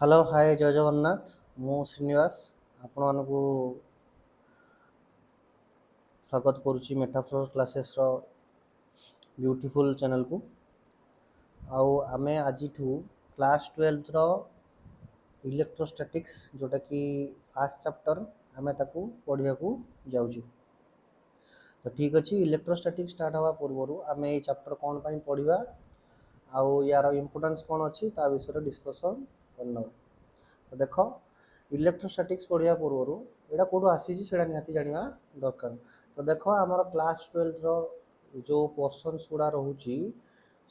Hello hi जय जगन्नाथ मु श्रीनिवास आपण मानकु स्वागत करुच्ची मेटाफोर क्लासेस रो ब्यूटीफुल चैनल को आउ आमे आज क्लास 12 रो इलेक्ट्रोस्टैटिक्स जोटा कि फास्ट चैप्टर आमे ताकू पढ़िया को जाउछु। तो ठीक अछि इलेक्ट्रोस्टैटिक्स स्टार्ट हवा पूर्व आमे ए चैप्टर कोन पई पढ़िबा आउ यार इंपोर्टेंस कोन अछि ता विषय डिस्कशन करना। तो देख इलेक्ट्रोस्टैटिक्स पढ़िया पूर्व एटा कोठो आसी से निहाती जाना दरकार। तो देख आमर क्लास 12 रो जो पोर्सन गुड़ा रोची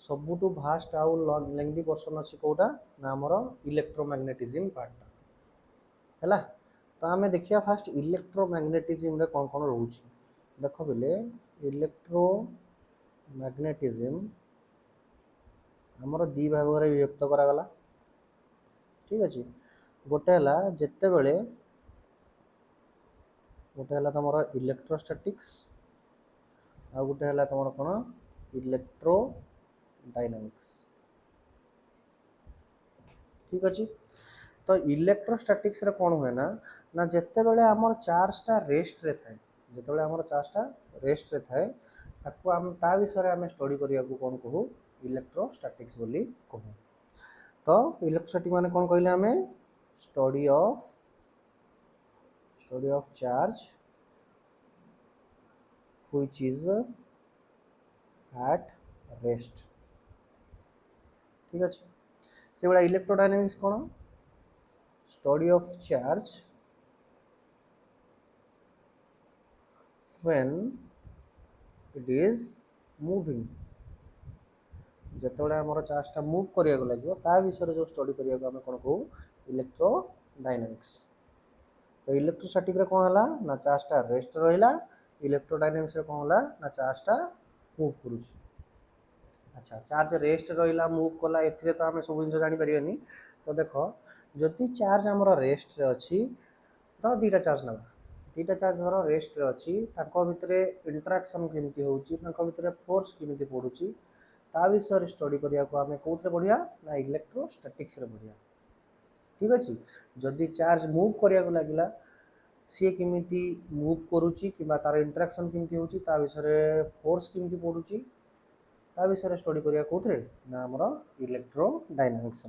सबुठु भास्ट आउ लेंथी पोर्सन अच्छी कौटा ना आमर इलेक्ट्रोमैग्नेटिज्म पार्ट है। तो आम देखिए फास्ट इलेक्ट्रोमैग्नेटिज्म कौन कौन रोच देख बोले इलेक्ट्रोमैग्नेटिज्म आमर दी भाग में विभक्त करागला। ठीक अच्छे गोटे है जिते बड़े गोटे है तुम इलेक्ट्रोस्टैटिक्स आ गोटे है तुम कौन इलेक्ट्रोडायनामिक्स। ठीक अच्छे तो इलेक्ट्रोस्टैटिक्स रे कौन हुए ना ना जिते बड़े आमर चार्जटा रेस्ट रे थाए जिते आमर चार्जटा रेस्ट रे थाए ताकू आम ता विषय आम स्टडी करिया को कौन कहू इलेक्ट्रोस्टैटिक्स बोली कहू। तो इलेक्ट्रोस्टैटिक माने कौन कहले आमे study of charge which is at rest. ठीक अच्छे से बड़ा इलेक्ट्रोडायनामिक्स कौन study of charge when it is moving जिते आम चार्जटा मुव करने लगे ता विषय जो स्टडी करने को कौन कहू इलेक्ट्रोडायनामिक्स। तो इलेक्ट्रोस्टैटिक कौन है ना चार्जटा रेस्ट रहा इलेक्ट्रोडायनामिक्स कौन है ना चार्जटा मुव करुँ। अच्छा चार्ज रेस्ट रहा मुव कला ए तो आम सब जिन जापर। तो देख जदि चार्ज आम रेस्ट अच्छी तो दीटा चार्ज ना दीटा चार्ज धर रेस्ट अच्छी भितर इंटराक्शन केमती होती फोर्स केमती पड़ुची ता विषय स्टडी करने को आम कौन पढ़िया ना इलेक्ट्रोस्टैटिक्स पढ़िया। ठीक अच्छे जदि चार्ज मुव करने लगे सी केमी मुव करुच्ची कि तार इंटराक्शन केमती होची ता विषय फोर्स केमती पड़ुची ता विषय स्टडी करिया कोथरे ना हमर इलेक्ट्रोडायनामिक्स।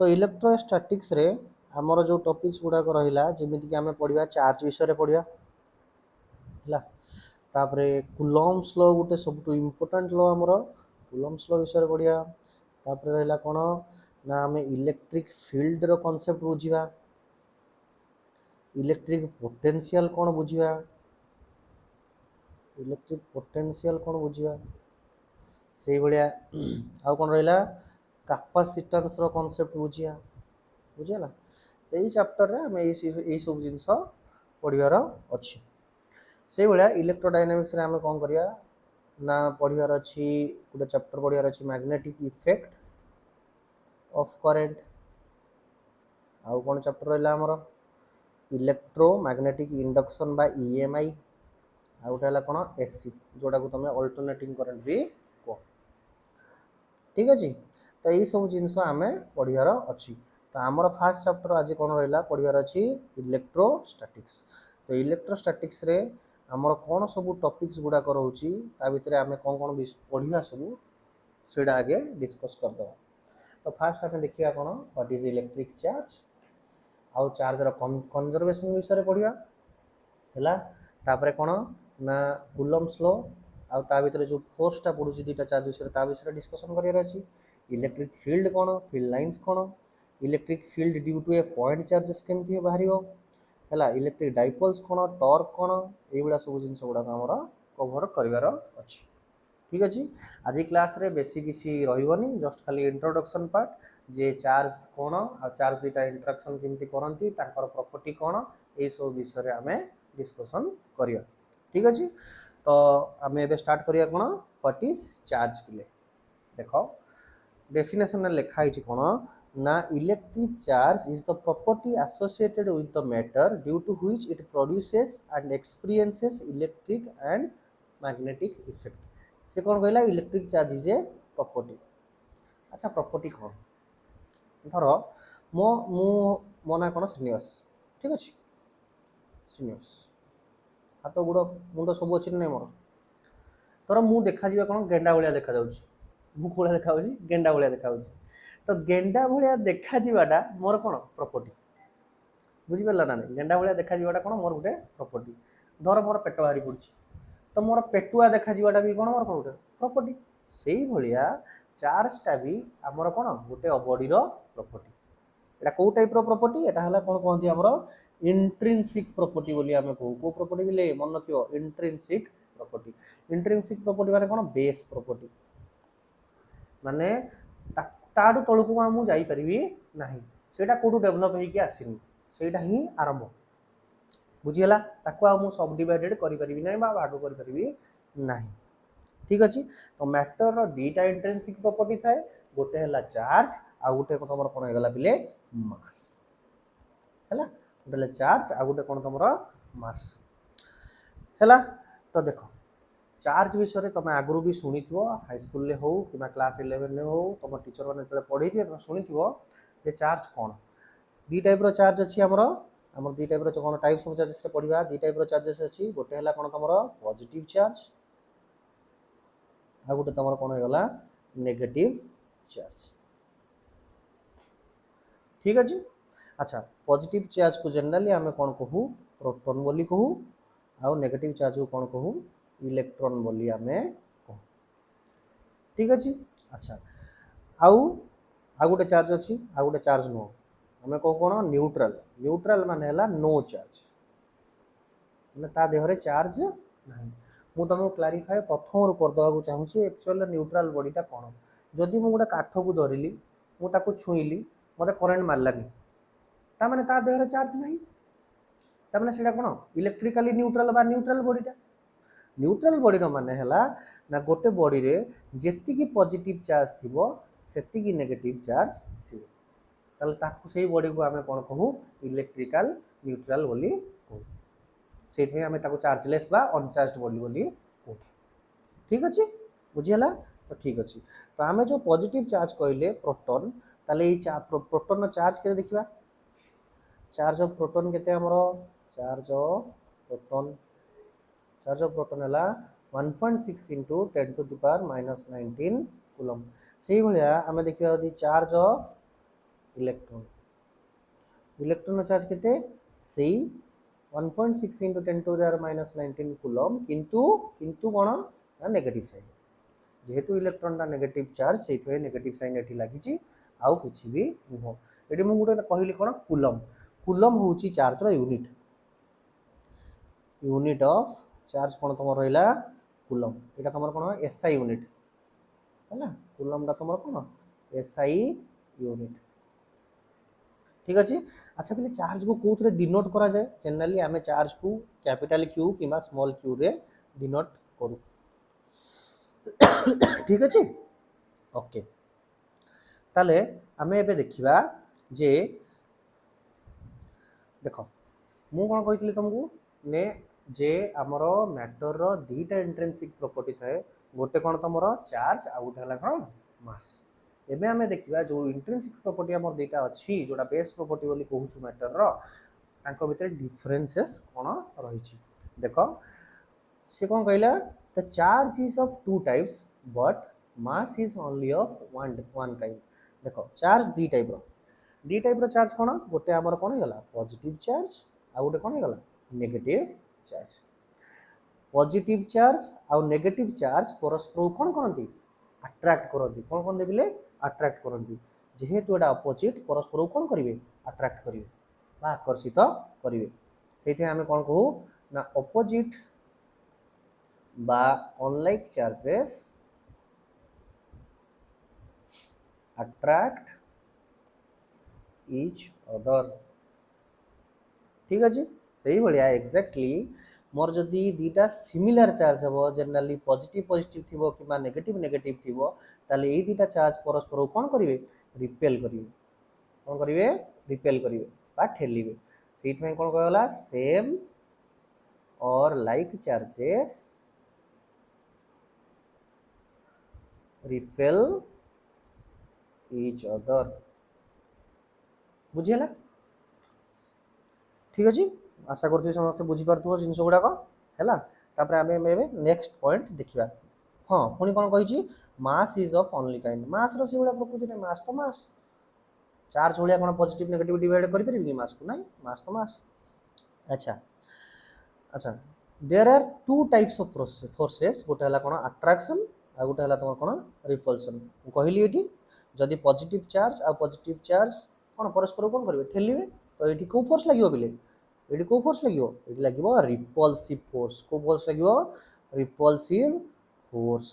तो इलेक्ट्रोस्टैटिक्स रे हमर जो टॉपिक्स गुडा को रहिला जेमिति कि हमें पढ़िया चार्ज विषय पढ़िया हला तापरे कूलम्ब्स लॉ गुटे सबटु इंपोर्टेंट लॉ हमर कूलम्ब्स लॉ विषय पढ़िया। तापरे रहला कोन ना हमें इलेक्ट्रिक फील्ड रो कांसेप्ट बुझिबा इलेक्ट्रिक पोटेंशियल कोन बुझिबा इलेक्ट्रिक पोटेंशियल कोन बुझिबा से भाया आउ कौन रहा कैपेसिटेंस रो कांसेप्ट बुझिया बुझीला। तो यही चैप्टर रे हमें यही सब जिनस पढ़िबार अच्छी से भाया इलेक्ट्रोडायनामिक्स रे हमें कौन करिया ना पढ़िबार अच्छी गोटे चैप्टर पढ़िबार अच्छी मैग्नेटिक इफेक्ट ऑफ करंट आउ कौन चैप्टर रहा हमर इलेक्ट्रोमैग्नेटिक इंडक्शन बा ईएमआई आउ गोटे है कौन एसी जोटा को तुम अल्टरनेटिंग करंट भी कह। ठीक अच्छे तो यही सब जिनस आम पढ़िबार अच्छी। तो आमर फास्ट चैप्टर आज कौन रहा पढ़िबार अच्छी इलेक्ट्रोस्टैटिक्स। तो इलेक्ट्रोस्टैटिक्स रे आमर कौन सब टॉपिक्स गुड़ाक रोची ता भितर आम कौन कौन पढ़ा सब से आगे डिस्कस करदे। तो फास्ट आम देखिए कौन व्हाट इज इलेक्ट्रिक चार्ज आउ चार्ज कंजर्वेशन विषय पढ़िया है। तापरे कौन ना कूलम्ब्स लॉ आउ ता भितर जो फोर्सटा पड़ुची दीटा चार्ज विषय डिस्कशन करार अच्छी। इलेक्ट्रिक फील्ड कौन फील्ड लाइन्स कौन electric field due to a point charges केमती बाहर है इलेक्ट्रिक डाइपोल्स कौन टॉर्क कौन ये सब जिन गुड़ाक आमर कवर करार अच्छी। ठीक अच्छे आज क्लास रे बेसी किसी रही जस्ट खाली इंट्रोडक्शन पार्ट जे चार्ज कौन आ चार्ज दुटा इंटराक्शन केमती करती प्रॉपर्टी कौन ये सब विषय आम डिस्कसन करिया। ठीक अच्छे तो आम ए स्टार्ट करिया कौन व्हाट इज चार्ज पिले देख डेफिनेशन लिखाई कौन ना electric charge is the property associated with the matter due to which it produces and experiences electric and magnetic effect. से कौन कहला electric charge is a property. अच्छा प्रॉपर्टी कौन धर मो मु मो ना कौन श्रीनिवास, ठीक अच्छे श्रीनिवास, हाथ गोड़ मुंड सब अच्छी ना मोर, तर मु देखा कौन गेंडा भाया देखा मु कौन देखा गेंडा भाया देखा, तो गेंडा भाया देखा मोर कौन प्रॉपर्टी, बुझिपारा ना नहीं, गेंडा भाया देखा कौन मोर गोटे प्रॉपर्टी। धर मोर पेट बाहरी पड़ी तो मोर पेटुआ देखा भी कौन मोर गोटे प्रॉपर्टी, से भाया चार्जटा भी आमर कौन गोटे बॉडीर प्रॉपर्टी। एटा कौ टाइप प्रॉपर्टी, एटा हला कौन कहते हमर इंट्रिंसिक प्रॉपर्टी बोली आमे कहू। को प्रॉपर्टी बोले मन रखियो इंट्रिंसिक प्रॉपर्टी। इंट्रिंसिक प्रॉपर्टी माने कौन बेस प्रॉपर्टी, माने ताडू तळकू आमु जाई परिबी नाही, सेटा कोडू डेवलप हेकि आसीनी, सेटा ही आरंभ, बुझीगला। ताको आ मु सब डिवाइडेड करि परिबी नाही बा भाग करि परिबी नाही, ठीक अछि। तो मैटर रो दीटा इंट्रिंसिक प्रॉपर्टी थाए, गोटे हला चार्ज आ गोटे तमर कोन हेगला बिले मास, हैला गोटे हला चार्ज आ गोटे कोन तमर मास, हैला। तो देखो चार्ज विषय तुम आगु भी शुणी हाई स्कूल हो कि क्लास 11 में हो तुम टीचर मैंने जो पढ़े थे तुम शुणी जे चार्ज कौन दी टाइप रो चार्ज अच्छी आमर आमर दी टाइप रो कौन टाइप्स ऑफ चार्जेस पढ़ा दी टाइप रो चार्जेस अच्छी गोटे है कौन तुम पॉजिटिव चार्ज आ गोटे तुम कौन होगा नेगेटिव चार्ज, ठीक अच्छे। अच्छा पॉजिटिव चार्ज को जनरली आम कौन कहू प्रोटॉन बोली कहू, आउ नेगेटिव चार्ज को कौन कहू इलेक्ट्रॉन बोली आमे कहू, ठीक अच्छे। अच्छा आउ आ गोटे चार्ज अच्छी आ गोटे चार्ज नुह आम कहू कौन न्यूट्रल, न्यूट्रल माने हला नो चार्ज माने ता देहरे चार्ज नहीं। मु तुमको क्लारिफाई प्रथम रु करदेवा को चाहूँगी एक्चुअल न्यूट्रल बॉडीटा कौन। जदि मु गोटे काठ को धरिली मुझे छुईली मत करंट मारलानी ताने ता देहरे चार्ज नहीं, ताने सेटा कौन इलेक्ट्रिकली न्यूट्रल बा न्यूट्रल बॉडीटा। न्यूट्रल बॉडी माने हला ना गोटे बॉडी रे जेतिकी पॉजिटिव चार्ज थिबो सेतिकी नेगेटिव चार्ज थिबो, ताले ताकू सेही बॉडी को आमे कोन कहू इलेक्ट्रिकल न्यूट्रल बोली कहू, सेथि आमे ताकू चार्जलेस बा अनचार्जड बॉडी बोली कहू, ठीक अछि बुझियला। तो ठीक अछि तो आमे जो पॉजिटिव चार्ज कहले प्रोटॉन ताले ई प्रोटॉन रो चार्ज के देखिबा, चार्ज ऑफ प्रोटॉन केते हमरो चार्ज ऑफ प्रोटॉन है 1.6 into 10 to the power -19 coulomb. से भाया आम देखा charge of electron, electron charge केते से 1.6 into 10 to the power -19 coulomb, किंतु किंतु कौन नेगेटिव साइन जेहेतु इलेक्ट्रॉन नेगेटिव चार्ज से नेगेटिव साइन ये लगी आउ किसी भी नुह। ये मुझे गोटे कहली कौन कूलम, कूलम हूँ चार्ज रो यूनिट, यूनिट ऑफ चार्ज कौन तुम रहा कूलम, यहाँ तुम कौन एसआई यूनिट है कूलमटा तुम कौन एसआई यूनिट, ठीक अच्छे। अच्छा पहले चार्ज को कौन डिनोट करा जाए, जनरली आम चार्ज को कैपिटल क्यू कि स्मॉल क्यू रे डिनोट करूँ, ठीक अच्छे ओके। ताले आमे एबे देखिबा जे देख मु कौन कही तुमको ने जे आमर मैटर रो दीटा इंट्रिंसिक प्रॉपर्टी थाए, गोटे कौन तुम चार्ज आ गोटे कौन मास। एबे आमे देखिबा जो इंट्रिंसिक प्रॉपर्टी आमर दीटा अच्छी जोटा बेस प्रॉपर्टी बोली कहूछु मैटर रो तांको भितर डिफरेंसेस कौन रही। देख से कौन कहला the charge is of two types but mass is only of one kind. देख चार्ज दी टाइप रो चार्ज कौन गोटे आमर कौन होगा पॉजिटिव चार्ज आ गोटे कौन होगा नेगेटिव चार्ज। पॉजिटिव चार्ज आ नेगेटिव चार्ज परस्पर कौन करती अट्रैक्ट करती, कौन कौन देखिले अट्रैक्ट करती, जेहेतु एटा अपोजिट परस्पर कौन करेंगे अट्रैक्ट करेंगे बा आकर्षित करेंगे, से आम कौन कहू ना अपोजिट बा unlike charges attract each other, ठीक अच्छे। से भाया एक्जाक्टली मोर जदि दीटा सिमिलर चार्ज हम जनरली पॉजिटिव पॉजिटिव थी कि नेगेटिव नेगेटिव थी ताले ये दीटा चार्ज परस्पर कौन करेंगे रिपेल करेंगे, कौन करेंगे रिपेल करेंगे बा ठेलिबे, से कौन कहला सेम और like charges repel each other, बुझीगला ठीक अच्छे आशा करथि समस्त बुझी पारथुव जिनस गुड़ाक है तापर आम नेक्स्ट पॉइंट देखा हाँ पुणी कौन कही mass is of only kind mass रो भाया प्रकृति नहीं मास तो मास चार्ज भाया कौन पॉजिटिव नेगेटिव डिवाइड करें कि मास को नहीं मास तो मास अच्छा अच्छा there are two types of forces गोटे है कौन अट्रैक्शन आ गोटे है तुम कौन रिपल्सन कहली ये जदि पॉजिटिव चार्ज आ पॉजिटिव चार्ज कौन परस्पर कौन करेंगे ठेलिए तो ये कौ फोर्स लगे बिले ये कौ फोर्स लगे ये लगे रिपल्सिव फोर्स कौ फोर्स लगे रिपल्सिव फोर्स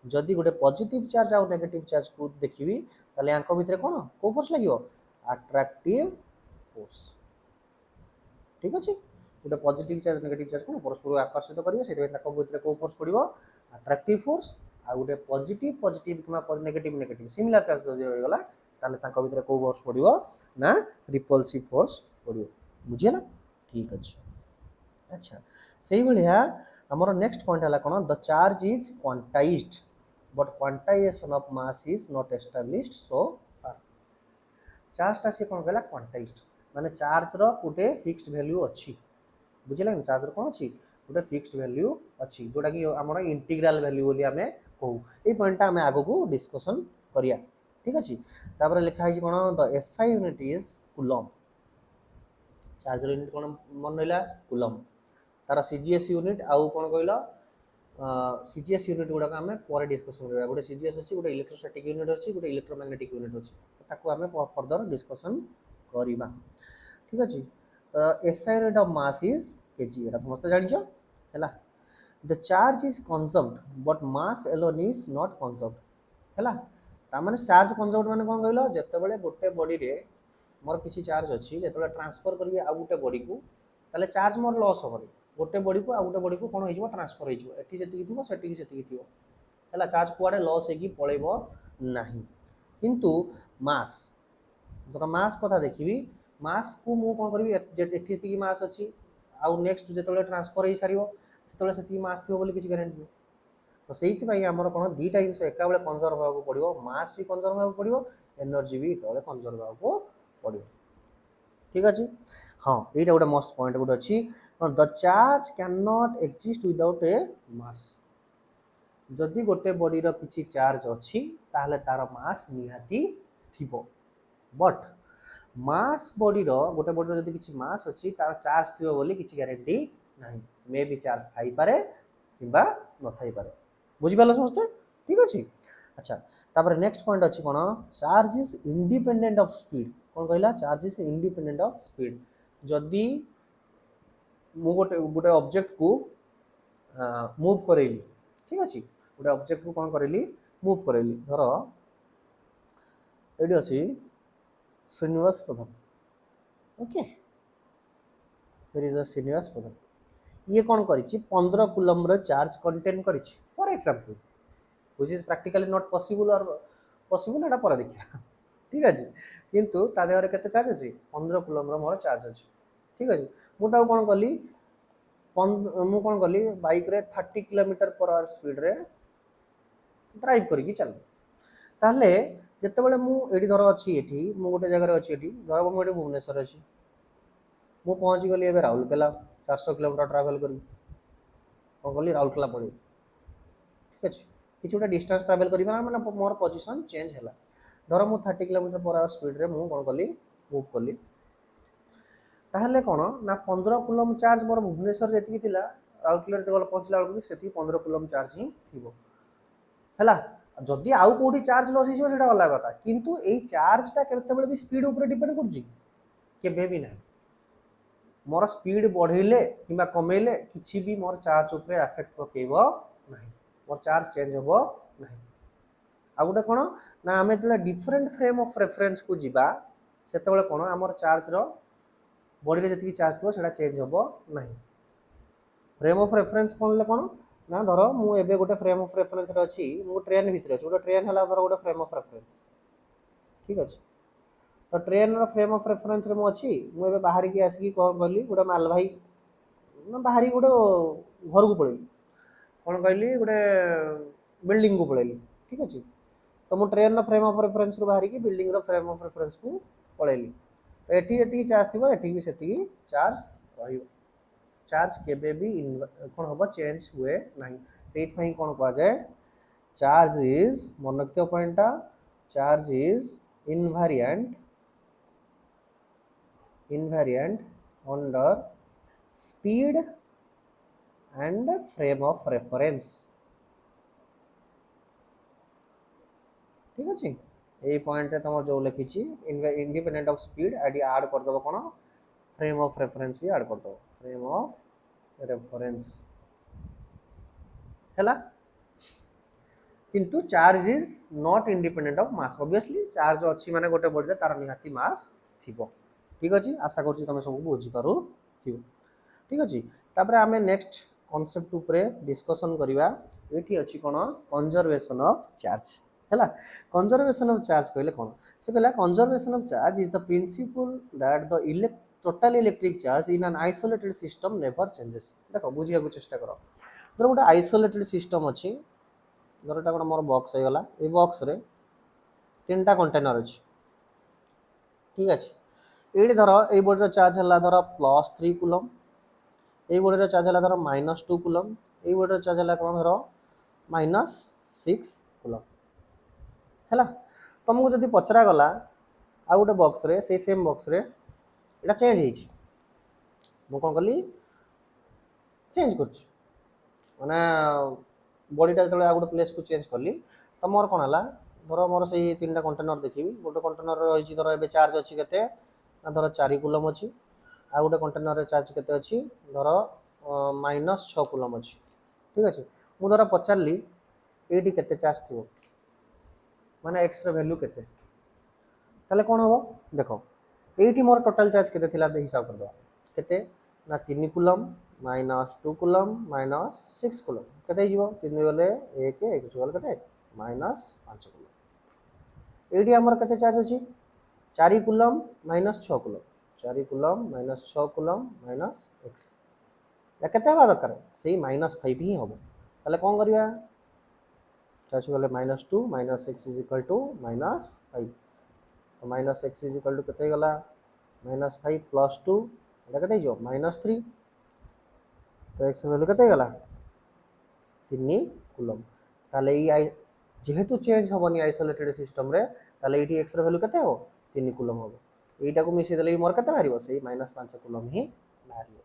जदि गोटे पॉजिटिव चार्ज आउ नेगेटिव चार्ज को देखी ताले यांक भितर कौन कौ फोर्स लगे अट्रैक्टिव फोर्स ठीक अच्छे गोटे पॉजिटिव चार्ज नेगेटिव चार्ज कौन परस्पर आकर्षित करेंगे से भितर कौ फोर्स पड़ो अट्रैक्टिव फोर्स आ गोटे पॉजिटिव पॉजिटिव कि नेगेटिव नेगेटिव सिमिलर चार्ज जब होगा ताले भितर कौ फोर्स पड़ो ना रिपल्सिव फोर्स पड़ो बुझीगला ठीक अच्छे अच्छा से भाया आमर नेक्स्ट पॉइंट है कौन the charge is quantized but quantization of mass is not established so far चार्जटा सी कौन कहला क्वांटाइज्ड माने चार्ज रो गोटे फिक्स्ड वैल्यू अच्छी बुझिला चार्ज रो कौन अच्छी गोटे फिक्स्ड वैल्यू अच्छी जोटा कि आमर इंटीग्रल वैल्यू बोली आमे कहू ए पॉइंटटा आमे आगो को डिस्कशन करिया ठीक अच्छे तापर लिखा है कौन the SI unit is coulomb charge unit कौन मन रहा कूलम तार सीजीएस यूनिट आउ कौन कहल सीजीएस यूनिट गुड़ाक आम पर डिस्कसन करिया गोटे सीजीएस अच्छी गोटे इलेक्ट्रोस्टैटिक यूनिट अच्छी गोटे इलेक्ट्रोमैग्नेटिक यूनिट अच्छी ताको आम फर्दर डिस्कसन करिबा ठीक अच्छे तो SI unit of mass is KG एटा समस्त जानिछ हैला the charge is conserved but mass alone is not conserved हैला ता माने चार्ज कंजर्व्ड माने कोन कहलो जत्ते बेले गोटे बॉडी रे मोर किसी चार्ज अच्छी जो ट्रांसफर करी आ गोटे बॉडी को ताले चार्ज मोर लॉस हेनी गोटे बॉडी को आ गोटे बॉडी को कौन हो ट्रांसफर हो चार्ज कुआडे लॉस होगी पलैब ना किंतु मास धर मास कथा देखी मास को मु कौन करी मास अच्छी आउ नेक्स्ट जो ट्रांसफर हो सार से मास थी बोली किसी गारंटी नहीं तो से आमर कौन दीटा जिन एका बेले कंजर्व होगा पड़ो मास भी कंजर्व होगा पड़ो एनर्जी भी एक कंजर्व होगा पड़ो ठीक अच्छे हाँ यहाँ गोटे मस्ट पॉइंट गोटे अच्छी the charge can not exist without a mass जदि गोटे बॉडी रो किछि चार्ज अच्छी ताहले तार मास निहाती थिबो बट मास बॉडी रो गोटे बॉडी रो जदि किछि मास अच्छी तार चार्ज थिबो बोली किछि गारंटी नाही मे बी चार्ज थाई पारे किबा न थाई पारे बुझी पालो समझते ठीक अच्छे अच्छा तापर नेक्स्ट पॉइंट अच्छी कौन charge is independent of speed कौन कहला charge is independent of speed जदि मु गोटे गोटे ऑब्जेक्ट को मूव करेली ठीक अच्छे गोटे ऑब्जेक्ट को कौन करेली मूव करेली धर ये अच्छी श्रीनिवास प्रधान ओके श्रीनिवास प्रधान ये कौन करी 15 कूलम चार्ज कंटेन करी for example which is practically not possible और पॉसिबल एटा पर देखिया ठीक अच्छे किंतु ता देहरे केते चार्ज अछि 15 कूलम मोर चार्ज अछि ठीक अच्छे मुझे कौन कली मु कौन कली बाइक रे 30 किलोमीटर पर आवर स्पीड रे ड्राइव करी चल ताहले जेतेबेले मु एडी धर अछि एठी मु गोटे जगह अछि एठी धर मु एठी भुवनेश्वर अछि मु पहुंची गली एबे राउरकेला 400 किलोमीटर ट्रैवल करी कौन कली राउरकेला पड़ी ठीक अच्छे किसी गोटे डिस्टेंस ट्रैवल करिबा माने मोर पोजीशन चेंज हैला धर मु 30 किलोमीटर पर आवर स्पीड रे मु कौन कली मूव कली ताहले कौन ना 15 कूलम चार्ज मोर भुवनेश्वर जी थी राउरकेला गल पहुँचला बेलू से 15 कूलम चार्ज ही है जदि आउ कौटी चार्ज लस हो अलग कथा किंतु एई चार्जटा केतेबेले भी स्पीड ऊपर डिपेंड करछि केबे भी ना मोर स्पीड बढ़ेले किंबा कमेले किछि भी मोर चार्ज ऊपर अफेक्ट पकेबो नाही मोर चार्ज चेंज होबो नाही आ गोटे कौन ना आम जो डिफरेंट फ्रेम ऑफ रेफरेंस को जीवा सेतेबेले कौन आमर चार्ज रो बॉडी रे जति चार्ज थो सेटा चेंज होबो नाही फ्रेम ऑफ रेफरेंस कौन ले कौन ना धर मु एबे गोटे फ्रेम ऑफ रेफरेंस रे अछि मु ट्रेन भीतर अछि गोटे ट्रेन हला धर गोटे फ्रेम ऑफ रेफरेंस ठीक अछि तो ट्रेन रो फ्रेम ऑफ रेफरेंस रे मु अछि मु एबे बाहर की आसी कोन बोली गोटे माल भाई ना बाहरी गोटे घर को पळेली कौन कहली गोटे बिल्डिंग को पळेली ठीक अछि तो मु ट्रेन रो फ्रेम ऑफ रेफरेंस रो बाहर की बिल्डिंग रो फ्रेम ऑफ रेफरेंस को पळेली तो एठी जति चार्ज थिबो एठी भी सेति चार्ज रहिबो चार्ज केबे भी कोन होबो चेंज हुए नाही सेइत पई कोन कहवा जाय चार्ज इज मन रखियो पॉइंटटा charge is invariant under speed and frame of reference ठीक अछि ए पॉइंट रे तमर जो लिखिछि इंडिपेंडेंट ऑफ स्पीड एडी ऐड कर दबो कोन फ्रेम ऑफ रेफरेंस भी ऐड कर दबो फ्रेम ऑफ रेफरेंस हैला किंतु charge is not independent of mass obviously charge अछि माने गोटे बॉडी रे तार निहाती मास थिबो ठीक अछि आशा करछि तमे सब बुझि पारु थिबो ठीक अछि तापर आमे नेक्स्ट कांसेप्ट ऊपर डिस्कशन करिवा एठी अछि कोन कंजर्वेशन ऑफ चार्ज हैला कंजर्वेशन ऑफ चार्ज कहले कोन से कहला conservation of charge is the principal that the total electric charge in an isolated system never changes देखो बुझिया को चेष्टा करो धर गोटे आइसोलेटेड सिस्टम अछि धर एटा गोटे मोर बॉक्स हे गला ए बॉक्स रे तीनटा कंटेनर अछि ठीक अछि एडी धर ए बॉडी रो चार्ज हला धर +3 कूलम ए बॉडी रो चार्ज हला धर -2 कूलम ए बॉडी रो चार्ज हला कोन धर -6 कूलम हैला तुमको जदि पचरा गला आ गोटे बॉक्स रे से सेम बॉक्स रे एटा चेंज हेछि मु कोन कली चेंज करछि माने बॉडीटा जतले आ गोटे प्लेस को चेंज करली तो मोर कोन हला धर मोर से तीनटा कंटेनर देखिबी गोटे कंटेनर रहिछि धर एबे चार्ज अछि केते ना धर 4 कूलम अछि आ गोटे कंटेनर रे चार्ज केते अछि धर -6 कूलम अछि ठीक अछि मु धर पचारली एडी केते चार्ज थिबो माने x रे वैल्यू केते ताले कोन होबो देखो एठी मोर टोटल चार्ज केते थिला दे हिसाब कर दो केते ना 3 कूलम -2 कूलम -6 कूलम केते जीवो 3 गले 1 1 गले केते -5 कूलम एडी हमर केते चार्ज अछि 4 coulomb -6 coulomb 4 coulomb -6 coulomb -x या केते हवा दरकार सेही -5 ही होबो ताले कोन करिया चार्ज गले -2 -x इज इक्वल टू -5 तो -x इज इक्वल टू केते गला -5 + 2 एटा केते जो -3 तो x वैल्यू केते गला 3 कूलम ताले ई जेहेतु चेंज होबनी आइसोलेटेड सिस्टम रे ताले एठी x रे वैल्यू केते हो 3 कूलम होबो एटा को मिसे देले मोर केते मारिबो सेही -5 कूलम ही मारिबो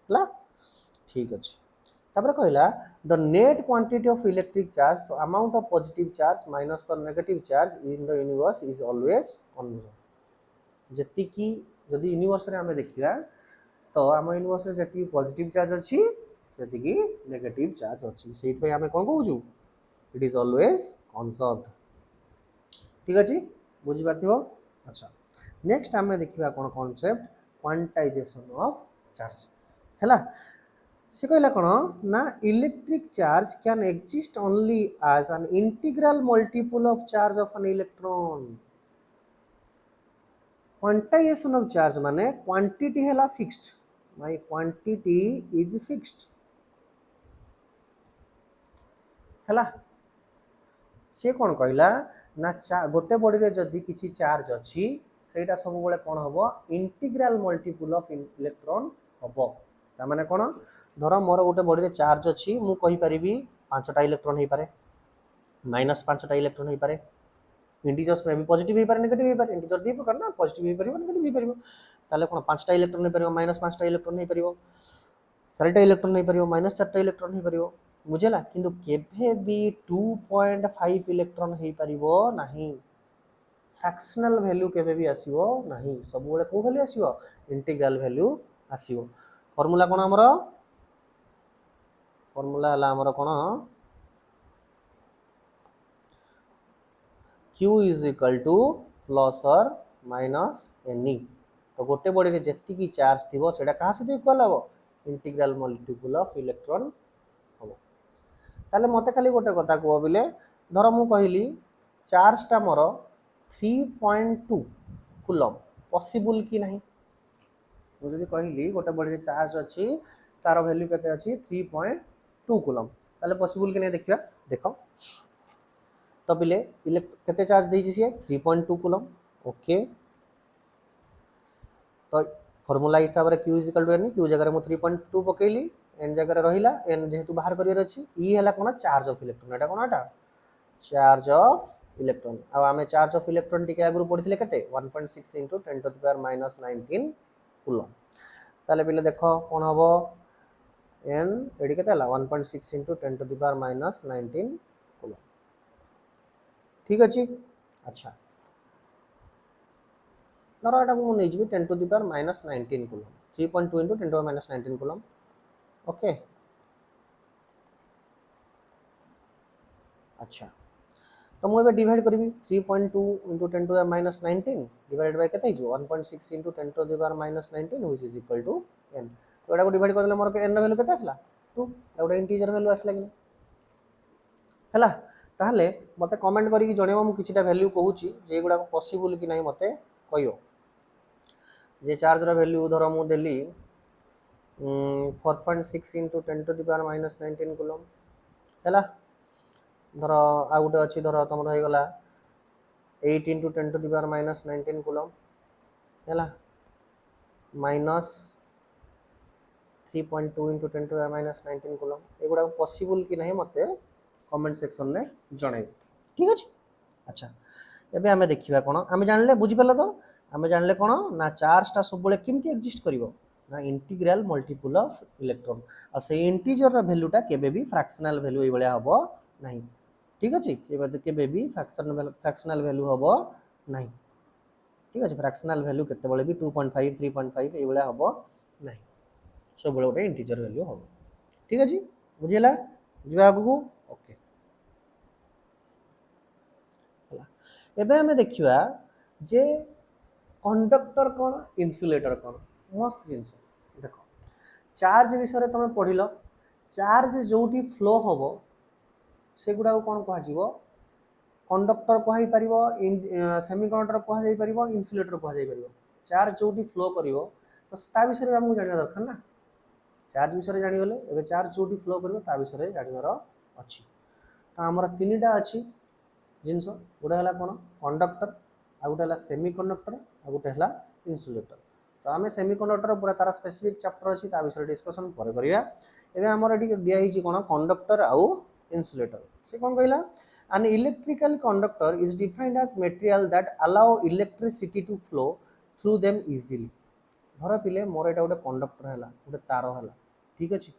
हला ठीक अछि तापर कहला the net quantity of electric charge तो amount of positive charge minus the negative charge in the universe is always convergent जति की जदि यूनिवर्स रे हमें देखिबा तो हम यूनिवर्स रे जति पॉजिटिव चार्ज अछि सेति की नेगेटिव चार्ज अछि सेति पे हमें कोन कहउछु इट इज ऑलवेज कंजर्व्ड ठीक अछि बुझि पारथिबो अच्छा नेक्स्ट हमें देखिबा कोन कांसेप्ट क्वांटाइजेशन ऑफ चार्ज हैला से कहला कोन ना electric charge can exist only as an integral multiple of charge of an electron quantization of charge माने क्वांटिटी हैला fixed my quantity is fixed हैला से कोन कहला ना गोटे बॉडी रे जदी किछि चार्ज अछि सेटा सब बेले कोन होबो इंटीग्रल मल्टीपल ऑफ इलेक्ट्रॉन होबो ता माने कोन धर मोर गोटे बॉडी रे चार्ज अछि मु कहि परिबी 5टा इलेक्ट्रॉन हे पारे -5टा इलेक्ट्रॉन हे पारे इंटीजर्स में भी पॉजिटिव हे पारे नेगेटिव हे पारे इंटीजर दी प्रकार ना पॉजिटिव हे परिबो नेगेटिव हे परिबो ताले कोन 5टा इलेक्ट्रॉन हे परिबो -5टा इलेक्ट्रॉन हे परिबो 4टा इलेक्ट्रॉन हे परिबो -4टा इलेक्ट्रॉन हे परिबो बुझेला किंतु केभे भी 2.5 इलेक्ट्रॉन हे परिबो नाही फ्रैक्शनल वैल्यू केभे भी आसीबो नाही सब बेले को वैल्यू आसीबो इंटीग्रल वैल्यू आसीबो फार्मूला कोन हमरो फार्मूला हला हमरो कोन q is equal to plus or minus ne तो गोटे बॉडी रे जति की चार्ज थिबो सेटा कहा से इक्वल हबो इंटीग्रल मल्टीपल ऑफ इलेक्ट्रॉन हबो ताले मते खाली गोटे कथा को बिले धर मु कहिली चार्ज ता मोर 3.2 कूलम पॉसिबल की नहीं मु जदी कहिली गोटे बॉडी रे चार्ज अछि तार वैल्यू केते अछि 3.2 कूलम ताले पॉसिबल की नहीं देखिया देखो तो बिले केते चार्ज देछि से 3.2 कूलम ओके तो फॉर्मूला हिसाब से q is equal to n, q जगह मु 3.2 पकेली, n जगह रहिला, n जेहेतु बाहर करियर अछि, e हला कोन charge of electron, Etah cone Etah charge of electron. अब आमे चार्ज ऑफ इलेक्ट्रॉन टिके आगु पढिथिले केते 1.6 * 10 to the power minus 19 coulomb. ताले पिले देखो कोन हबो n एडी केते हला 1.6 * 10 to the power minus 19 coulomb. ठीक अछि। अच्छा धरो एटा को नै जिबि 10 to the power minus 19 coulomb, 3.2 * 10 to the power minus 19 coulomb. Okay अच्छा तो मुझे डिवाइड करी 3.2 * 10 to the minus 19 divided by केते हिजो 1.6 * 10 to the power minus 19 which is equal to n। तो एटा को डिवाइड कर देले मोर के n र वैल्यू केते आसला 2, एटा इंटीजर वैल्यू आसला कि हला। ताहले मते कमेंट करी कि जणेबो मु किछिटा वैल्यू कहूची जे गुडा पॉसिबल कि नाही मते कहियो। जे चार्ज रा वैल्यू धरो मु देली 4.6 * 10 to the power minus 19 coulomb हला। धर आ गोटे अच्छी धर तुम हो गला 8 * 10 to the power minus 19 coulomb है minus 3.2 * 10 to the power minus 19 coulomb. एगुड़ा पॉसिबल कि नहीं मते कमेंट सेक्शन में जणे। ठीक अच्छे। अच्छा एबे आमे देखिबा कोन आमे जानले बुझि परल तो आमे जानले कोन ना चार्जटा सब बेले केमती एग्जिस्ट करिवो ना इंटीग्रल मल्टीपल ऑफ इलेक्ट्रॉन आ से इंटीजर रा वैल्यूटा केबे भी फ्रैक्शनल वैल्यू ए बळे हबो नहीं। ठीक अच्छे केबे भी फ्रैक्शनल वैल्यू हबो नहीं। ठीक अच्छे फ्रैक्शनल वैल्यू केते बळे भी 2.5 3.5 ए बळे हबो नहीं, सब बळे गोटे इंटीजर वैल्यू हबो। ठीक अच्छे बुझिला जिबा आगु ओके। एबे हमें देखिबा जे कंडक्टर कोन इन्सुलेटर कोन मस्त जिंस देखो चार्ज विषय रे तुम पढिलो चार्ज जोटी फ्लो हबो सेगुडा को कोन कहा जीवो कंडक्टर कहि परिबो सेमीकंडक्टर कहा जाई परिबो इन्सुलेटर कहा जाई परिबो। चार्ज जोटी फ्लो करिवो तो ता विषय रे हमहु जानिया दरकार ना। चार्ज विषय रे जानि गले एबे चार्ज जोटी फ्लो करिवो ता विषय रे जानिबार अछि। तो हमर तीनटा अछि जिंस गोटे हला कोन कंडक्टर आ गोटे हला सेमीकंडक्टर आ गोटे हला इन्सुलेटर। तो आमे सेमीकंडक्टर पूरा तार स्पेसिफिक चैप्टर अछि ता विषय डिस्कशन पर करिया। एबे हमर एठी दिया हिची कोन कंडक्टर आ इन्सुलेटर से कोन कहला an electrical conductor is defined as material that allow electricity to flow through them easily। धर पिले मोर एटा गोटे कंडक्टर हला गोटे तार हला ठीक अछि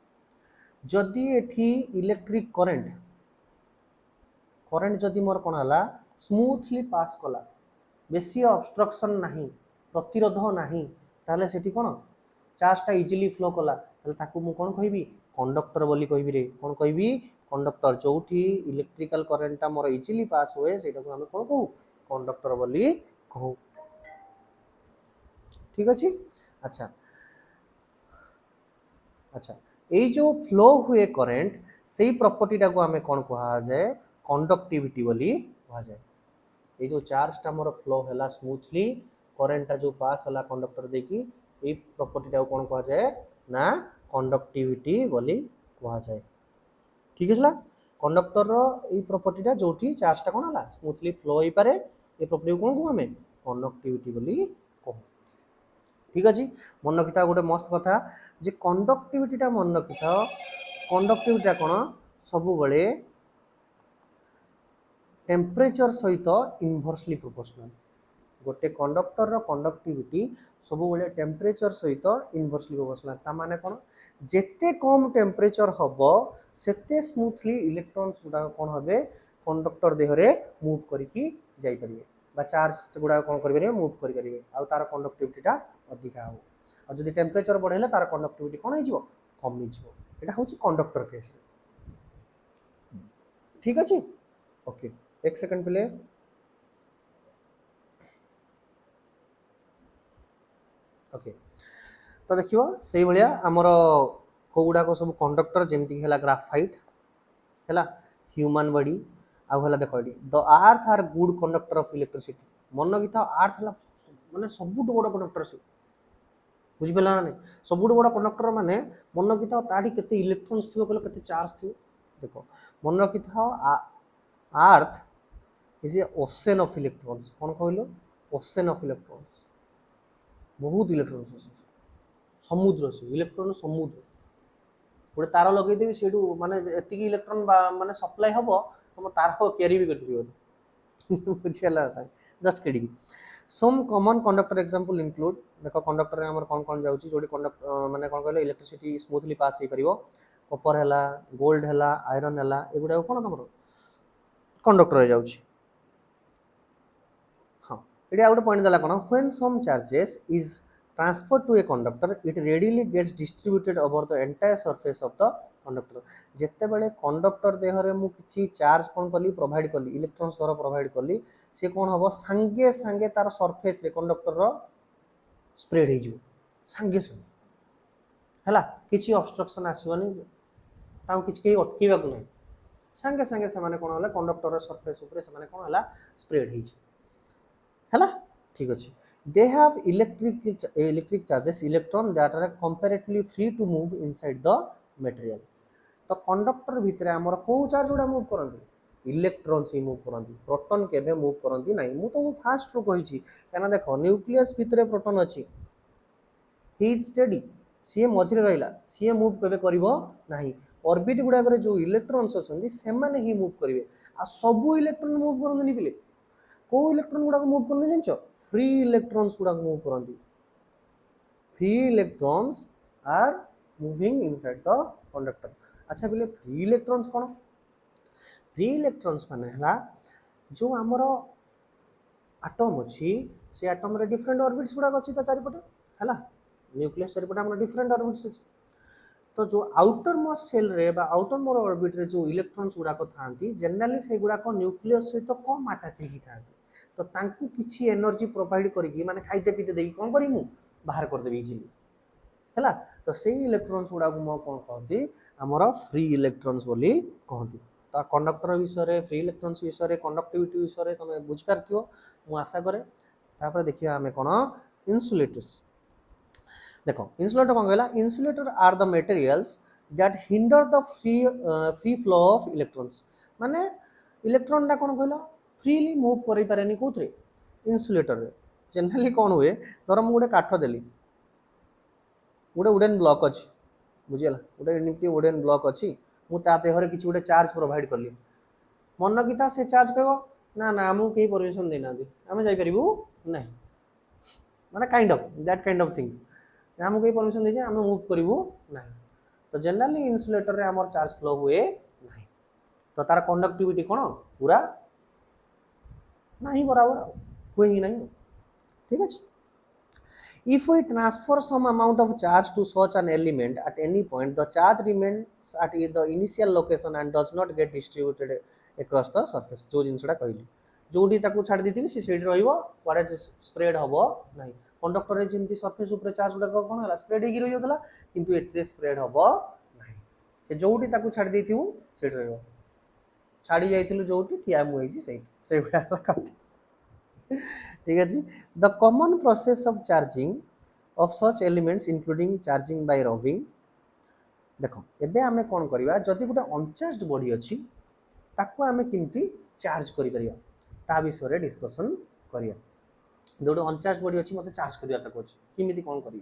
जदि एठी इलेक्ट्रिक करंट करंट जदि मोर कोन हला स्मूथली पास कला बेसी ऑब्स्ट्रक्शन नाही प्रतिरोध नाही ताले सेठी कोन चार्जटा इजीली फ्लो कला ताले ताकू मु कोन कहबी कंडक्टर बोली कहबी रे कोन कहबी कंडक्टर जोठी इलेक्ट्रिकल करंटटा मोर इजीली पास होए सेटा को हम कोन कहू कंडक्टर बोली कहू। ठीक अछि। अच्छा अच्छा এই जो फ्लो हुए करंट सेही प्रॉपर्टीटा को हमें कोन कहा जाए कंडक्टिविटी बोली कहा जाए। ये जो चार्जटा मोर फ्लो हैला स्मूथली करंटटा जो पास हला कंडक्टर देखी ए प्रॉपर्टीटा को कोन कहा जाए ना कंडक्टिविटी बोली कहा जाए। ठीक है कंडक्टर रो ए प्रॉपर्टीटा जोठी चार्जटा कोन हला स्मूथली फ्लो होई पारे ए प्रॉपर्टी को कोन कहू हमें कंडक्टिविटी बोली कहू। ठीक अछि मन रखिता गोटे मस्त कथा जे कंडक्टिविटीटा मन रखिता कंडक्टिविटीटा कोन सब बळे टेम्परेचर सहित इनवर्सली प्रोपोर्शनल। गोटे कंडक्टर रो कंडक्टिविटी सब बळे टेम्परेचर सहित इनवर्सली प्रोपोर्शनल ता माने कोन जेते कम टेम्परेचर हबो सेते स्मूथली इलेक्ट्रॉन्स गुडा कोन हबे कंडक्टर देहरे मूव करिकि जाई परिबे बा चार्ज गुडा कोन करि परिबे मूव करि परिबे आ तार कंडक्टिविटीटा अधिका हो आ जदि टेम्परेचर बढ़ेले तार कंडक्टिविटी कोन हो जिवो कमी जिवो। एटा होची कंडक्टर केस। ठीक अछि ओके एक सेकंड पहले ओके तो देखियो सेही भलिया हमर कोगुडा को सब कंडक्टर जेमति हला ग्राफाइट हला ह्यूमन बॉडी आ हला देखो एडी the earth are good conductor of electricity मन गीता अर्थ हला माने सबुठ बड़ कंडक्टर से बुझि पेला ना सबुठ बड़ कंडक्टर माने मन गीता ताडी केते इलेक्ट्रॉन्स थिबो कहलो केते चार्ज थिबो देखो मन रखिथा अर्थ is a ocean of electrons कौन कहलो ocean of electrons बहुत इलेक्ट्रॉन समुद्र से इलेक्ट्रॉन समुद्र गोटे तार लगेदेवी से माने एतिकी इलेक्ट्रॉन माने सप्लाई हम तुम तार क्यारी भी कर बुझीगला just kidding some common conductor example include देखो कंडक्टर में कौन कौन जाउची जोडी कंडक्ट माने कौन कहले इलेक्ट्रिसिटी स्मूथली पास हे परिबो कॉपर हैला गोल्ड हैला आयरन हैला एगुडा कोन तमरो कंडक्टर जाउची हाँ ये गोटे पॉइंट देला कोन when some charges is transferred to a conductor it readily gets distributed over the entire surface of the conductor जत्ते बेले कंडक्टर देहरे मु किछि चार्ज कोन कली प्रोवाइड कली इलेक्ट्रॉन्स द्वारा प्रोवाइड कली से कोन हबो संगे संगे तार सरफेस रे कंडक्टर रो स्प्रेड हे जो संगे संगे हला किछि ऑब्स्ट्रक्शन आसीबनी ताऊ किछि के अटकीबा को नै संगे संगे से माने कोन होला कंडक्टर रो सरफेस ऊपर से माने कोन होला स्प्रेड हे जो हला ठीक अछि they have electric charges electron that are comparatively free to move inside the material तो कंडक्टर भितर हमर को चार्ज उडा मूव करंती इलेक्ट्रॉन्स ही मूव करंती प्रोटॉन केबे मूव करंती नाही मु तो फास्ट रो कहिची काना देखो न्यूक्लियस भितर प्रोटॉन अछि ही इज स्टडी सी मझिरे रहिला सी मूव केबे करिवो नाही ऑर्बिट गुडा करे जो इलेक्ट्रॉन्स अछंती से माने ही मूव करिवे आ सब इलेक्ट्रॉन मूव करंती पिले को इलेक्ट्रॉन गुडा मूव करने जानछो फ्री इलेक्ट्रॉन्स गुडा मूव करंती free electrons are moving inside the conductor अच्छा बोले फ्री इलेक्ट्रॉन्स कोन फ्री इलेक्ट्रॉन्स माने हला जो हमरो एटम अछि से एटम रे डिफरेंट ऑर्बिट्स गुडा अछि त चारि पटे हला न्यूक्लियस चारि पटे हमरो डिफरेंट ऑर्बिट्स अछि तो जो आउटर मोस्ट सेल रे बा आउटर मोर ऑर्बिट रे जो इलेक्ट्रॉन्स गुडा को थांती जनरली से गुडा को न्यूक्लियस सहित कम अटैच हेकी थांती तो तांकु किछि एनर्जी प्रोवाइड करिकि माने खाइते पीते देई कोन करी मु बाहर कर देबी इजीली हला तो से इलेक्ट्रॉन्स गुडा को म कोन कहती हमरो फ्री इलेक्ट्रॉन्स बोली कहती तो कंडक्टर विषय रे फ्री इलेक्ट्रॉन्स विषय रे कंडक्टिविटी विषय रे तमे बुझ पारथियो मु आशा करे तापर देखिया हमें कोन इंसुलेटर्स देखो इंसुलेटर कोन कहला insulator are the materials that hinder the free flow of electrons माने इलेक्ट्रॉन डा कोन कहला फ्रीली मूव करि पारेनी कोथरे इंसुलेटर रे जनरली कोन हुए धर मु गोटे काठ देली गोटे वुडन ब्लॉक अछि बुझियला गोटे निमती वुडन ब्लॉक अछि मु ता देहरे किछि गोटे चार्ज प्रोवाइड करली मन किता से चार्ज कहबो ना ना हमु के परमिशन देना दे हमें जाई परिबू नहीं माने kind of that kind of things हमु के परमिशन दे जे हम मूव करिवो नहीं तो जनरली इंसुलेटर रे हमर चार्ज फ्लो हुए नहीं तो तार कंडक्टिविटी कोन पूरा नहीं बराबर हुए ही नहीं ठीक है if we transfer some amount of charge to such an element at any point the charge remains at the initial location and does not get distributed across the surface जो जिनसडा कहली जोडी ताकू छाड़ दिथिबी से सेडी रहइबो क्वारे स्प्रेड हबो नहीं कंडक्टर रे जेमती surface ऊपर चार्ज गुडा कोन हला स्प्रेड हेगी रहि होतला किंतु एट्रे स्प्रेड हबो नहीं से जोडी ताकू छाड़ दिथिबू सेडी रहइबो छाड़ी जाइथिलु जोडी ठिया मु हेजी से बेला करती ठीक है जी the common process of charging of such elements including charging by rubbing देखो एबे हमें कोन करबा जदी गुटा अनचार्जड बॉडी अछि ताको हमें किमती चार्ज करि परिया ता विषय रे डिस्कशन करिया दोडो अनचार्जड बॉडी अछि मते चार्ज करिया ताको अछि किमिति कोन करि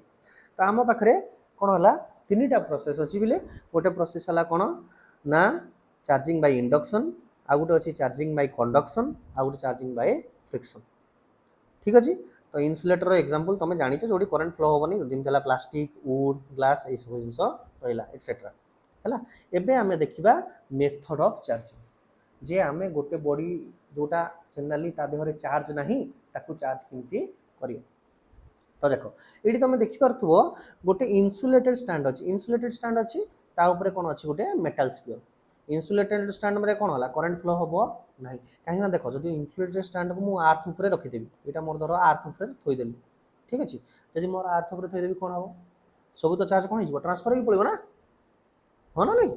त हम पाखरे कोन हला तीनटा प्रोसेस अछि बिले गोटे प्रोसेस हला कोन ना चार्जिंग बाय इंडक्शन आ गोटे अछि चार्जिंग बाय कंडक्शन आ गोटे चार्जिंग बाय फ्रिक्शन ठीक अछि तो इंसुलेटर एग्जांपल तमे जानि छ जोडी करंट फ्लो होबनी जिमतला प्लास्टिक वुड ग्लास ए सब जिंस रहला एटसेट्रा हला एबे हमें देखिबा मेथड ऑफ चार्जिंग जे हमें गोटे बॉडी जोटा जनरली ता देहरे चार्ज नाही ताकू चार्ज किमती करियो तो देखो एडी तमे देखि परथुओ गोटे इंसुलेटेड स्टैंड अछि ता ऊपर कोन अछि गोटे मेटल स्फीयर इंसुलेटेड स्टैंड में कोन होला करंट फ्लो होबो नाही काहे ना देखो जदी इंसुलेटेड स्टैंड को मु अर्थ ऊपर रखि देबी एटा मोर धरो अर्थ ऊपर थोइ देली ठीक अछि जदी मोर अर्थ ऊपर थोइ देबी कोन हबो सब तो चार्ज कोन हिजबो ट्रांसफर ही पड़िबो ना हो ना नहीं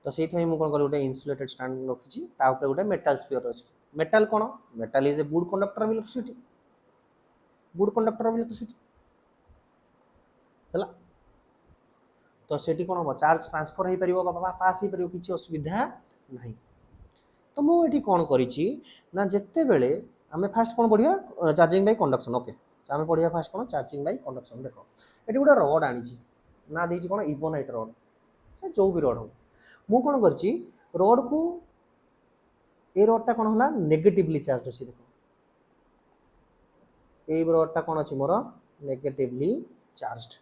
तो सेहि थई मु कोन कर गोटे इंसुलेटेड स्टैंड रखिछि ता ऊपर गोटे मेटल स्फीयर अछि metal cone metal is a good conductor of electricity हला तो सेठी कोन हो चार्ज ट्रांसफर हे परिबो बाबा पास हे परिबो किछि असुविधा नाही तो मु एठी कोन करिछि ना जत्ते बेले हमें फास्ट कोन बढ़िया चार्जिंग बाय कंडक्शन ओके आम पढ़िया फास्ट कौन चार्जिंग बाय कंडक्शन देख ये गोटे रड आनी ना देती कौन इबोनाइट रड से जो भी रड हो मु कौन कर रड को ये रडटा कौन है नेगेटिवली चार्ज अच्छी देख ये रडटा कौन अच्छी मोर नेगेटिवली चार्ज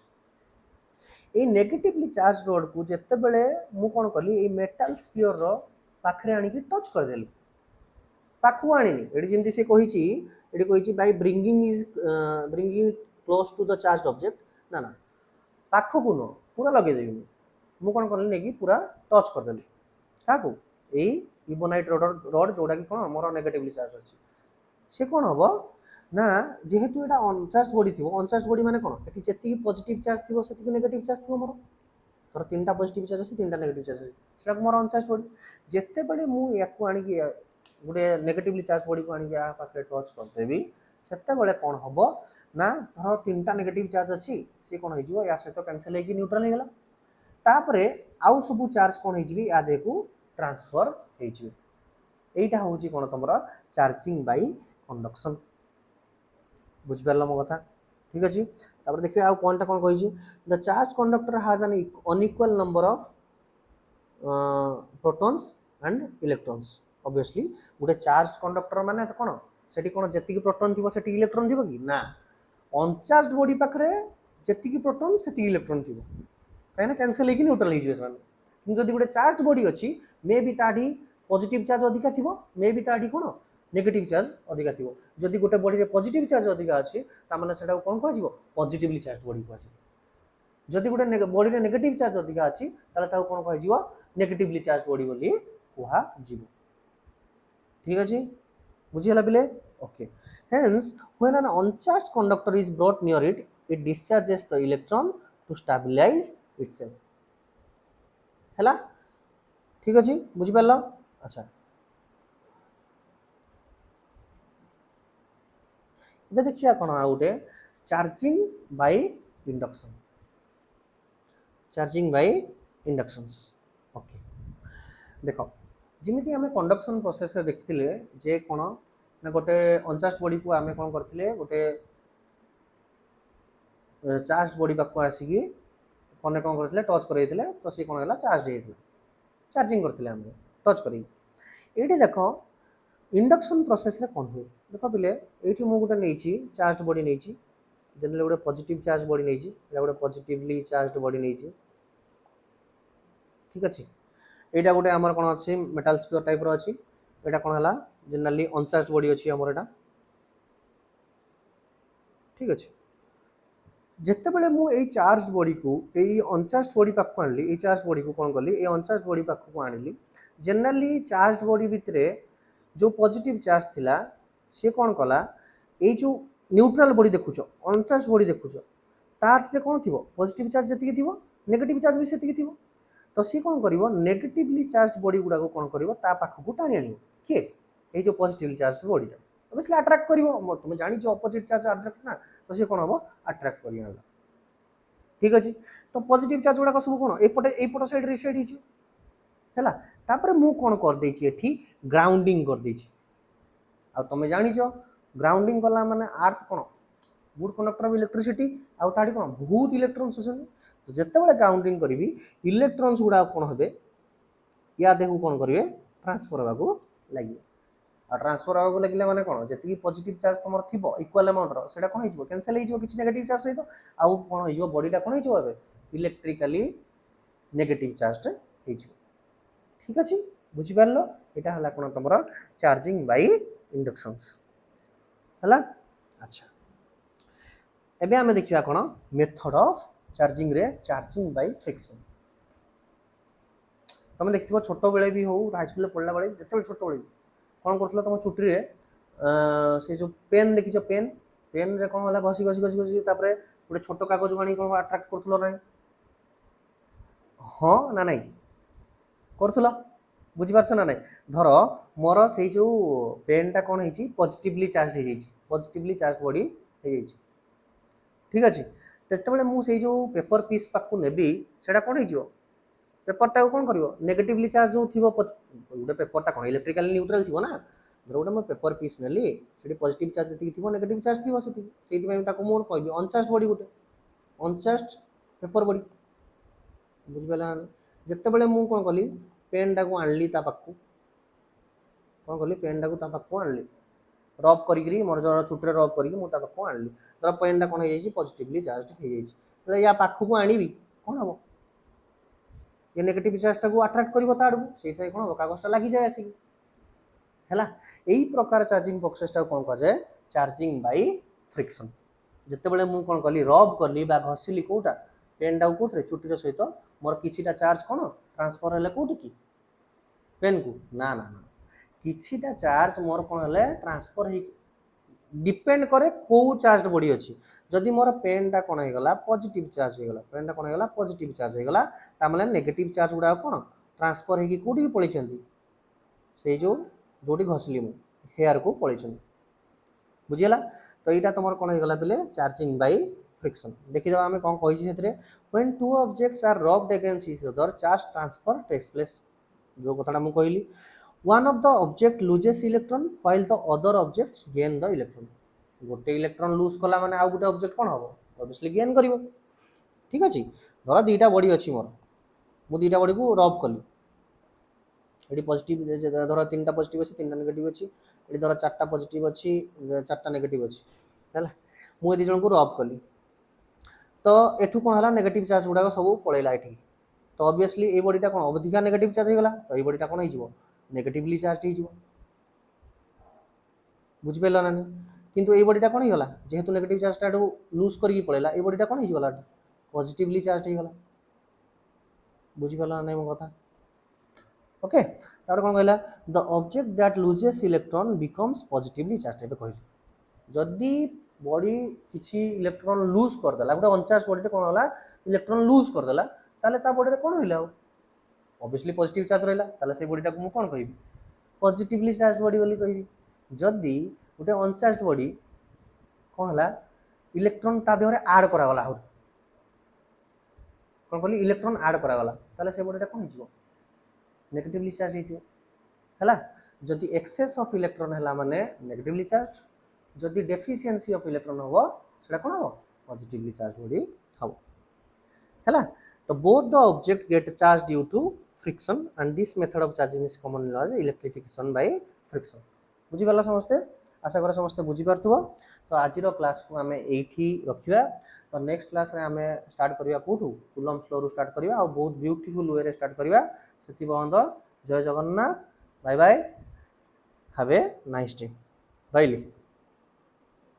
ये नेगेटिवली चार्ज रड को जिते बड़े मु कौन कली ये मेटल स्फीयर रो पाखरे आनिकी टच करदेली पाखु आनिनी एडी जेमती से कहिची एडी कहिची by bringing close to the charged object ना ना पाखु को न पूरा लगे देबी मु कौन करली नेकी पूरा टच करदेली काकू एई इबोनाइट रड जोड़ा कि कौन मोर नेगेटिवली चार्ज अच्छी से कौन हम ना जेहेतु एटा अनचार्ज बॉडी थी अनचार्ज बॉडी माने कौन एटी जेतिकी पॉजिटिव चार्ज थी सेतिकी नेगेटिव चार्ज थी मोर धर तीन पॉजिटिव चार्ज अच्छी तीन नेगेटिव चार्ज अच्छी मोर अनचार्ज बॉडी जिते बड़े मुझे या गोटे नेगेटिवली चार्ज बॉडी को आनिक या पाखे टच करदेवी सेते बड़े कौन हम ना धर तीन नेगेटिव चार्ज अच्छी सी कौन हो या सहित कैंसिल होगी न्यूट्रल होगा तापर आउ सब चार्ज कौन हो या देह को ट्रांसफर होईटा हूँ कौन तुम चार्जिंग बाय कंडक्शन बुझिपार मो कथा ठीक अच्छे तापर देखिए आउ पॉइंट कौन कही द चार्ज कंडक्टर हाज N unequal number of protons and electrons obviously गोटे चार्ज कंडक्टर माने कौन सेठी कौन जेतिकी प्रोटॉन थी सेठी इलेक्ट्रॉन थी कि ना अनचार्ज बॉडी पाखरे जेतिकी प्रोटॉन सेतिकी इलेक्ट्रॉन थी कहीं कैंसिल होगी न्यूट्रल हो जब गोटे चार्ज बॉडी अच्छी मे बी ताठी पॉजिटिव चार्ज अधिका थी मे बी ताठी कौन नेगेटिव चार्ज अधिका थी जदि गोटे बॉडी में पॉजिटिव चार्ज अधिका अच्छी तामाने सेटा कौन कह पॉजिटिवली चार्ज बॉडी कह जदि गोटे बॉडी में नेगेटिव चार्ज अधिका अच्छी ताले कौन कह नेगेटिवली चार्ज बॉडी बोली कह ठीक अच्छे बुझीगला पिले okay hence when an uncharged conductor is brought near it it discharges the electron to stabilize itself हैला ठीक अच्छे बुझीपार अच्छा ये देखिए कौन आ गोटे charging by induction charging by inductions okay देख जमी आम कंडक्शन प्रोसेस देखी जे कौन ना गोटे अनचार्ज बॉडी को आम कौन करते गोटे चार्ज बॉडी पाक आसिकी कौन कौन करते टच कर तो सी कौन है चार्ज होता चार्जिंग करते टच कर ये देख इंडक्शन प्रोसेस रे कौन हुए देख पिले ये मुझे गोटे नहीं चार्ज बॉडी नहीं जनरल गोटे पॉजिटिव चार्ज बॉडी नहीं गोटे पॉजिटिवली चार्ज बॉडी नहीं ठीक अच्छे यहाँ गोटे आमर कौन अच्छी मेटाल स्फीयर टाइप रो अच्छी यहाँ कौन है जनरली अनचार्ज बॉडी अच्छी आमर यहाँ ठीक अच्छे जिते बड़े मुझे चार्ज बॉडी को यही अनचार्ज बॉडी पाक आनी ये चार्ज बॉडी को कौन कली ये अनचार्ज बॉडी पाक को आनी जनरली चार्ज बॉडी भितर जो पॉजिटिव चार्ज थिला सी कौन कला ये जो न्यूट्रल बॉडी देखुच अनचार्ज बॉडी देखुच तार कौन थी पॉजिटिव चार्ज जी थी नेगेटिव चार्ज भी से थी तो सी कौन कर नेगेटिवली चार्ज बॉडी गुड़ा को कौन कर पाखक टाणी आन किए ये जो positively charge body obviously attract कर तुम जानी अपोजिट चार्ज अट्रैक्ट ना तो सी कौन हम अट्रैक्ट कर ठीक अच्छे तो पॉजिटिव चार्ज गुड़ा सब कौन एपट साइड रिसेट है तापर मु कौन कर देछि ग्राउंडिंग कर देछि आ तुम जानिछ ग्राउंडिंग कला माने अर्थ कौन गुड कंडक्टर ऑफ इलेक्ट्रिसिटी आउ ताडी कौन बहुत इलेक्ट्रॉन्स अछन तो जत्ते बेले ग्राउंडिंग करिवि इलेक्ट्रॉन्स गुड़ा कौन हेबे या देखु कौन करिवे ट्रांसफर होबाकू लागि आ ट्रांसफर होबाकू लागिले माने कौन जति पॉजिटिव चार्ज तमर थिबो इक्वल अमाउंट रो सेटा कौन हिजबो कैंसिल हिजबो किछि नेगेटिव चार्ज सहित आउ कौन हिजबो बॉडीटा कौन हिजबो एबे इलेक्ट्रिकली नेगेटिव चार्ज हिजबो ठीक अच्छे बुझीपार यहाँ है कौन तुम चार्जिंग बाय इंडक्शंस है अच्छा एबे आमे देखिया कौन मेथड ऑफ चार्जिंग रे चार्जिंग बाय फ्रिक्शन तुम देखियो छोट बेले भी हो हाई स्कूल पढ़ला बेले जते छोट बेले कौन करथलो तुम चुटी रे से जो पेन देखियो पेन पेन रे कौन होला घसी घसी घसी घसी तापर गोटे छोट कागज आनी कौन अट्रैक्ट करथलो ना हाँ ना नहीं करथलो बुझीपार ना ना धर मोर से जो पेनटा कौन है पॉजिटिवली चार्ज हो पॉजिटिवली चार्ज बॉडी हो ठीक अच्छे तेतबेले मुझे जो पेपर पीस पाक नेबी सेटा कौन हो पेपरटा कौन कर नेगेटिवली चार्ज जो थी गोटे पेपरटा कौन इलेक्ट्रिकल न्यूट्रल थी ना धर गोटे मैं पेपर पीस नेली से पॉजिटिव चार्ज जी थी नेगेटिव चार्ज थी से कह अनचार्ज बॉडी गोटे अनचार्ज पेपर बॉडी बुझिपारा जिते बड़े मुझे कौन कली पेन टाक आणली पाखु कौन कली पेन टाक पाखु आणली रब करी मोर जो छुट्टी रब करी मुझे आणली धर पेन टा कौन हो पॉजिटिवली चार्ज हो या पाखक आनी कौन हम ये नेगेटिव चार्ज टाक अट्राक्ट कर से कौन हम कागजटा लगी जाए आसिक है यही प्रकार चार्जिंग प्रोसेस कौन कहुए चार्जिंग बाय फ्रिक्शन जिते बड़े मुझे कौन कली रब कली घषिली कौटा पेन टाक कौटे चुटीर सहित मोर किछिटा चार्ज कौन ट्रांसफर है कौटी की पेन को ना ना ना किछिटा चार्ज मोर कौन है ट्रांसफर हो डिपेंड करे कौ चार्ज बॉडी अच्छी जदि मोर पेन टा कौन होगा पॉजिटिव चार्ज होगा पेन टा कौन होगा पॉजिटिव चार्ज होगा तामेले नेगेटिव चार्ज गुड़ा कौन ट्रांसफर होगी कौटी पलैंती से जो जोटी घषिली मु हेयर को पलैंती बुझीगला तो यहाँ तुम कौन होगा पे चार्जिंग बाय फ्रिक्शन देखीद आम कौन कही when two objects are rubbed against each other charge transfer takes place जो कथाटा मुझे कहली one of the object loses electron while the other objects gain the electron गोटे इलेक्ट्रॉन लूज कला माने आउ गोटे ऑब्जेक्ट कौन हम ऑब्वियसली गेन करिवो ठीक अछि धर दुईटा बॉडी अछि मोर मु दुईटा बॉडी को रब कली एडी पॉजिटिव धर तीनटा पॉजिटिव अछि तीनटा नेगेटिव अछि एडी धर चारटा पॉजिटिव अछि चारटा नेगेटिव अछि हैला मु ए जण को रब कली तो एठू कौन हला नेगेटिव चार्ज गुडा सब पळैला एठी तो ऑब्वियसली ए बॉडीटा कौन अधिका नेगेटिव चार्ज हो गला तो ए बॉडीटा कौन हो नेगेटिवली चार्ज हो बुझिपार ना किंतु ये बॉडीटा कौन होगा जेहेतु नेगेटिव चार्जटा लूज करके पड़ेगा ये बॉडीटा कौन होगा पॉजिटिवली चार्ज होगा बुझिपार ना नहीं मो कथा ओके तार कौन कहला the object that loses electron becomes positively charge एबे कहली जदि बॉडी किसी इलेक्ट्रॉन लूज करदेला गोटे अनचार्ज बॉडी कौन होला इलेक्ट्रॉन लूज करदेला ताले ता बॉडी रे कौन होइला ऑब्वियसली पॉजिटिव चार्ज रहिला ताले से बॉडीटा को मु कौन कहबी पॉजिटिवली चार्ज बॉडी बोली कहबी जदि गोटे अनचार्ज बॉडी कौन है इलेक्ट्रॉन ता देह आड करागला आहुरी कौन कहली इलेक्ट्रॉन आड करागला ताले से बॉडीटा कौन हो नेगेटिवली चार्ज होइथियो हैला जदि एक्सेस ऑफ इलेक्ट्रॉन हैला माने नेगेटिवली चार्ज जदि डेफिशिएंसी ऑफ इलेक्ट्रॉन हो सेटा कौन हो पॉजिटिवली चार्ज बॉडी हो हैला तो both the object get charge due to friction and this method of charging is commonly known as electrification by friction बुझीगला समस्ते आशा कर समस्ते बुझीपार्थुव तो आज क्लास को आम ये रखा तो नेक्स्ट क्लास रे आम स्टार्ट करवा कौटू कूलम्ब्स लॉ रु स्टार्ट करवा और बहुत ब्यूटीफुल वे रे स्टार्ट करवा से बंद जय Jagannath bye bye have a nice day रही